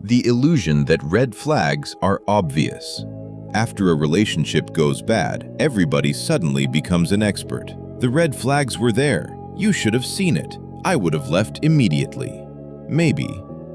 The illusion that red flags are obvious. After a relationship goes bad, everybody suddenly becomes an expert. The red flags were there. You should have seen it. I would have left immediately. Maybe,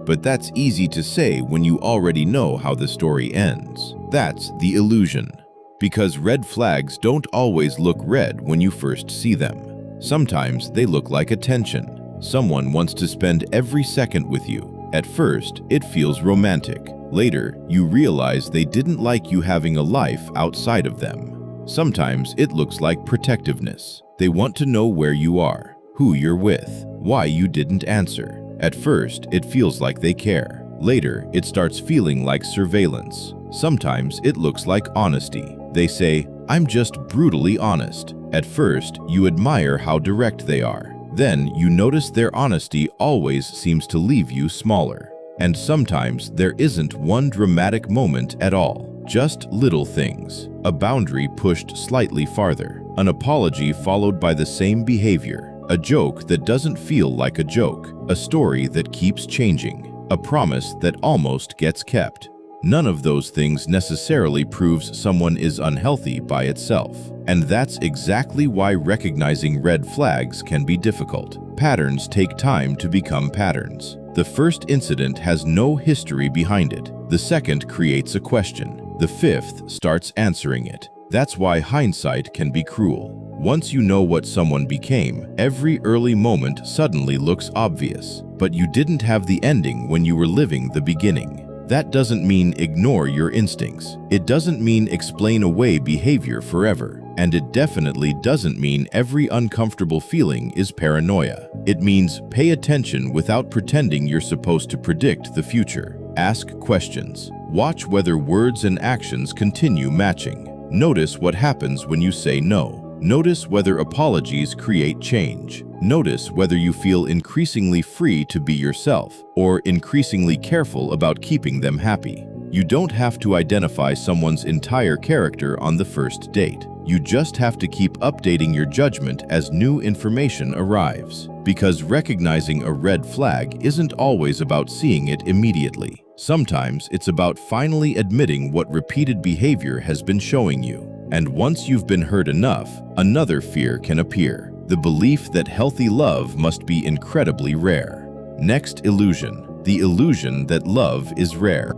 but that's easy to say when you already know how the story ends. That's the illusion. Because red flags don't always look red when you first see them. Sometimes they look like attention. Someone wants to spend every second with you. At first, it feels romantic. Later, you realize they didn't like you having a life outside of them. Sometimes it looks like protectiveness. They want to know where you are, who you're with, why you didn't answer. At first, it feels like they care. Later, it starts feeling like surveillance. Sometimes it looks like honesty. They say, "I'm just brutally honest." At first, you admire how direct they are. Then you notice their honesty always seems to leave you smaller. And sometimes there isn't one dramatic moment at all, just little things. A boundary pushed slightly farther, an apology followed by the same behavior, a joke that doesn't feel like a joke, a story that keeps changing, a promise that almost gets kept. None of those things necessarily proves someone is unhealthy by itself. And that's exactly why recognizing red flags can be difficult. Patterns take time to become patterns. The first incident has no history behind it. The second creates a question. The fifth starts answering it. That's why hindsight can be cruel. Once you know what someone became, every early moment suddenly looks obvious. But you didn't have the ending when you were living the beginning. That doesn't mean ignore your instincts. It doesn't mean explain away behavior forever. And it definitely doesn't mean every uncomfortable feeling is paranoia. It means pay attention without pretending you're supposed to predict the future. Ask questions. Watch whether words and actions continue matching. Notice what happens when you say no. Notice whether apologies create change. Notice whether you feel increasingly free to be yourself or increasingly careful about keeping them happy. You don't have to identify someone's entire character on the first date. You just have to keep updating your judgment as new information arrives. Because recognizing a red flag isn't always about seeing it immediately. Sometimes it's about finally admitting what repeated behavior has been showing you. And once you've been hurt enough, another fear can appear. The belief that healthy love must be incredibly rare. Next illusion, the illusion that love is rare.